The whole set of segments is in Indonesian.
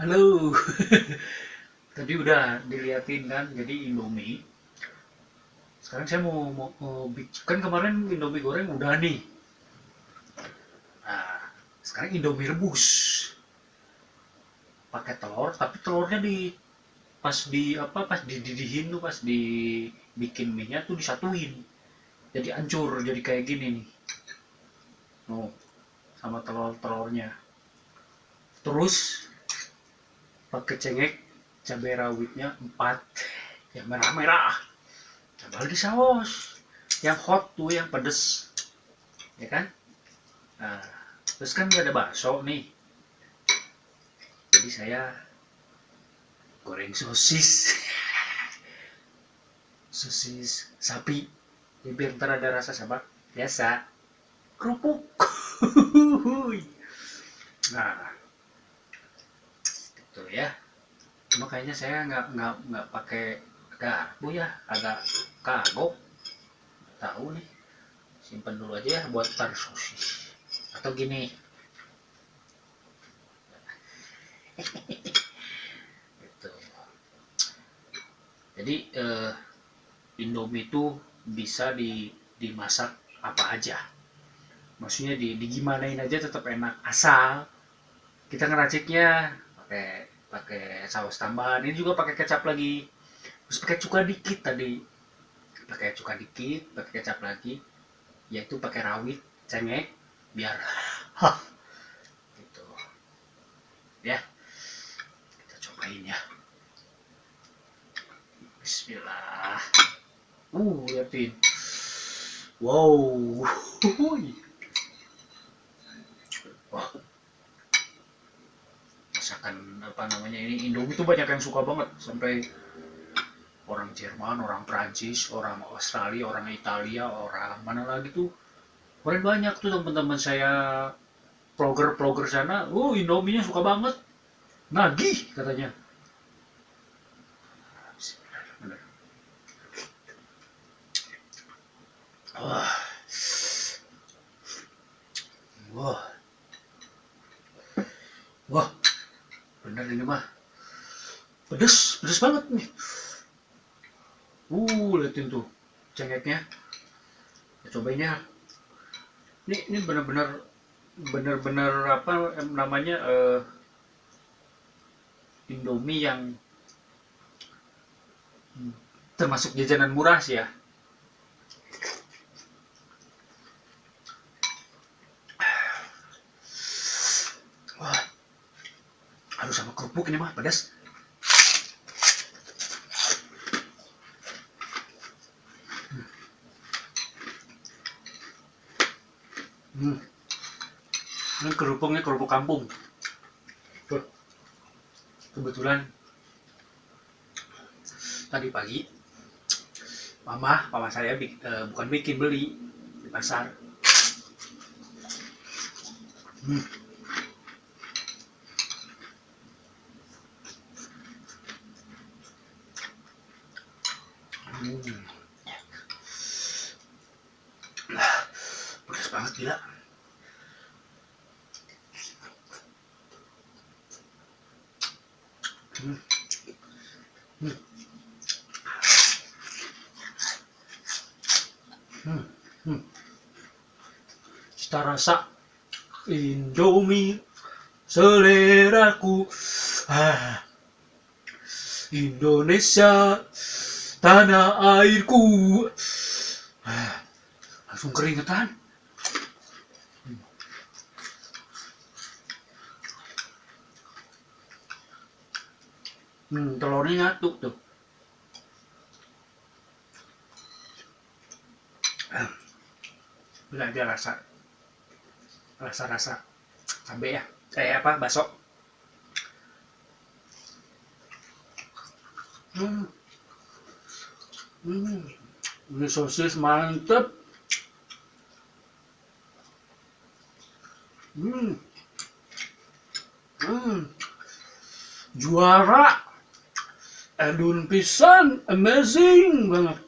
Halo. Tadi udah diliatin kan, jadi Indomie. Sekarang saya kan kemarin Indomie goreng udah nih. Nah, sekarang Indomie rebus. Pakai telur, tapi telurnya pas dididihin tuh, pas dibikin mie-nya tuh disatuin. Jadi hancur, jadi kayak gini nih. Oh, sama telurnya. Terus pakai cengek, cabai rawitnya 4 yang merah-merah. Tambah lagi saus yang hot tuh, yang pedes, ya kan. Nah, terus kan gak ada bakso nih, jadi saya goreng sosis. Sosis sapi, jadi biar ntar ada rasa sama biasa kerupuk. Nah, gitu ya. Cuma kayaknya saya nggak pakai garpu ya, agak kagok. Tahu nih, simpen dulu aja ya buat tar sosis. Atau gini, gitu. Jadi Indomie itu bisa dimasak apa aja. Maksudnya digimanain aja tetap enak, asal kita ngeraciknya pakai pakai saus tambahan. Ini juga pakai kecap lagi. Terus pakai cuka dikit tadi. Pakai cuka dikit, pakai kecap lagi. Yaitu pakai rawit, cengek, biar hah gitu. Ya, kita cobain ya. Bismillah. Liatin. Wow. Wah, masakan apa namanya ini Indomie tuh banyak yang suka banget, sampai orang Jerman, orang Prancis, orang Australia, orang Italia, orang mana lagi tuh. Keren banyak tuh teman-teman saya, vlogger-vlogger sana. Indominya suka banget. Nagih katanya. Bener. Wah, wah, wah, bener ini mah. Pedes, pedes banget nih. Liatin tuh cengeknya. Cobain ya. Ini bener-bener apa namanya, Indomie yang termasuk jajanan murah sih ya. Wah, harus sama kerupuk ini mah pedas. Hmm. Ini kerupuknya kerupuk kampung. Tuh, kebetulan tadi pagi mama saya bukan bikin, beli di pasar. Hmm. Hmm. Pedas banget gila. Hmm. Hmm. Hmm. Hmm. Cita rasa Indomie seleraku. Indonesia tanah airku. Langsung keringetan. Telurnya nyatu tuh. Nggak ada rasa cabai ya, apa, bakso. hmm. Hmm. Ini sosis mantep. hmm. Hmm. Juara, edun pisan, amazing banget.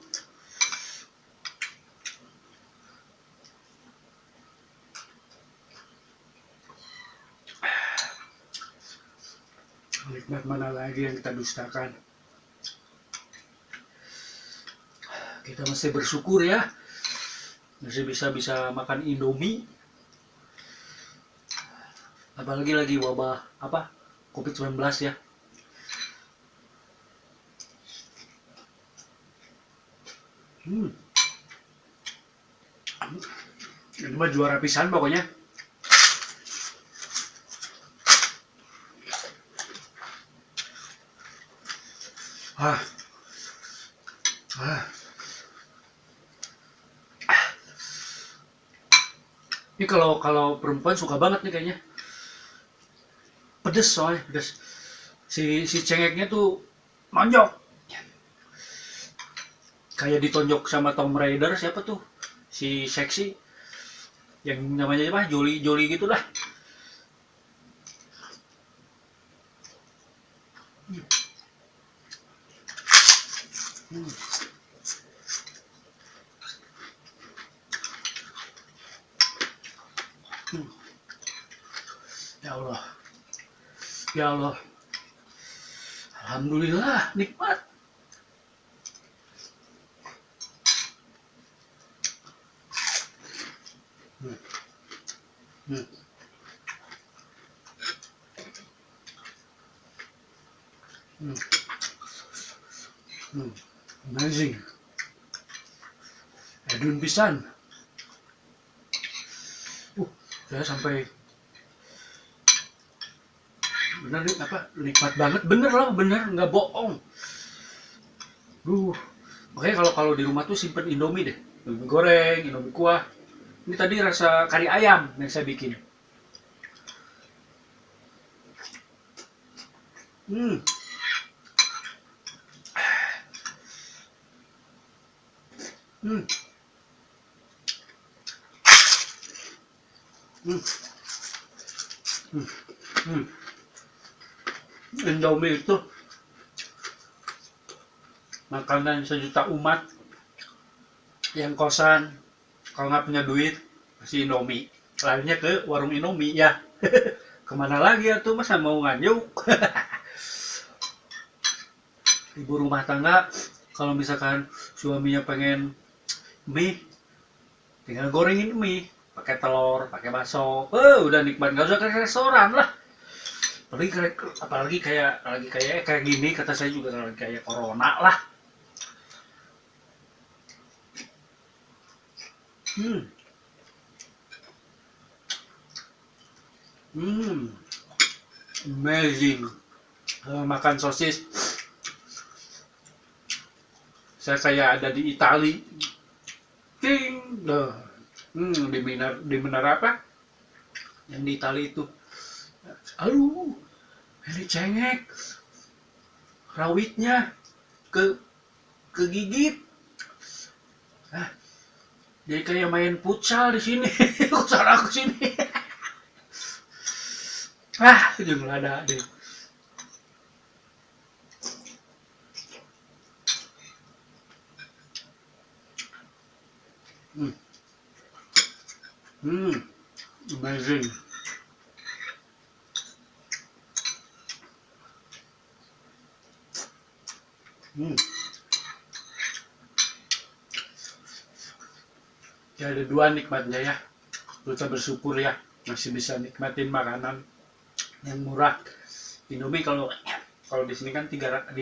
nikmat mana lagi yang kita dustakan. Kita mesti bersyukur ya, masih bisa makan Indomie. Apalagi lagi wabah apa COVID-19 ya. Ini mah juara pisan pokoknya. Ah. Ini kalau perempuan suka banget nih kayaknya. Pedes soalnya, pedes. Si cengeknya tuh nonjok. Kayak ditonjok sama Tom Raider, siapa tuh? Si seksi. Yang namanya apa? Joli gitulah. Ya Allah. Ya Allah. Alhamdulillah, nikmat. Amazing. Edun pisan. Saya sampai bener nih apa nikmat banget, bener lah, bener nggak bohong. Makanya kalau di rumah tuh simpen Indomie deh, Indomie goreng, Indomie kuah. Ini tadi rasa kari ayam yang saya bikin. Hmm. Hmm. Hmm. Hmm. Hmm. Indomie itu makanan sejuta umat yang kosan kalau nggak punya duit masih Indomie, larinya ke warung Indomie ya. Kemana lagi ya tuh, masa mau nganyuk. Ibu rumah tangga kalau misalkan suaminya pengen mie, tinggal gorengin mie pakai telur, pakai bakso, udah nikmat, nggak usah ke restoran lah. Apalagi kayak gini, kata saya juga kayak corona lah. Amazing. Makan sosis saya kayak ada di Itali. King, di menara apa yang di Itali itu. Aduh, ini cengek, rawitnya kegigit. Jadi kayak main futsal di sini. Futsal aku sini. Ujung lada deh. Amazing. Ya ada dua nikmatnya ya. Kita bersyukur ya masih bisa nikmatin makanan yang murah. Indomie kalau di sini kan 3.500,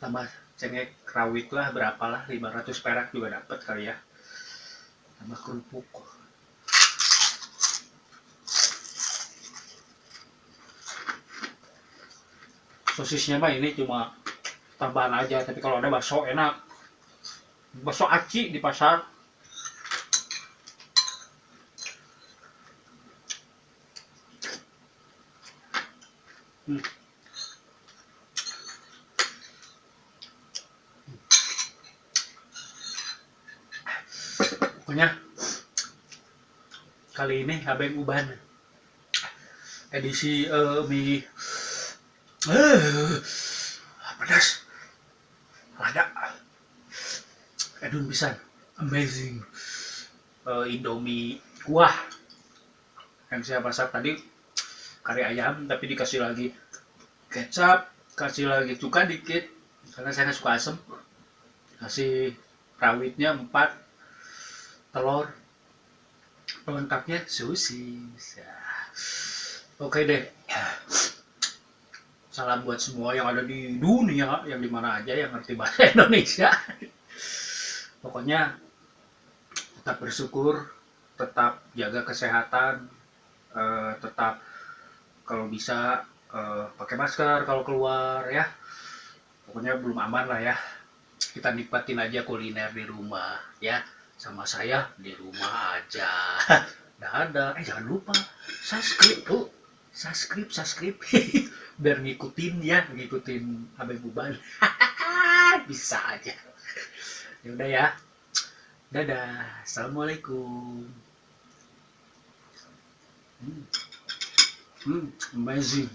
tambah cengek rawit lah berapalah 500 perak juga dapat kali ya, tambah kerupuk. Sosisnya mah ini cuma tambahan aja, tapi kalau ada bakso enak, bakso aci di pasar. Pokoknya kali ini Abeng Uban edisi mie pedas lada edun pisan, amazing. Indomie kuah yang saya masak tadi kari ayam tapi dikasih lagi kecap, kasih lagi cuka dikit karena saya nggak suka asem, kasih rawitnya 4, telur, pelengkapnya sosis ya. Oke deh, salam buat semua yang ada di dunia, yang dimana aja yang ngerti bahasa Indonesia. Pokoknya tetap bersyukur, tetap jaga kesehatan, tetap kalau bisa pakai masker kalau keluar ya. Pokoknya belum aman lah ya. Kita nikmatin aja kuliner di rumah ya. Sama saya di rumah aja. Dadah. Jangan lupa subscribe tuh. Subscribe. Biar ngikutin ya, ngikutin Abe Buban. Bisa aja. Ya udah ya. Dadah. Assalamualaikum. Amazing.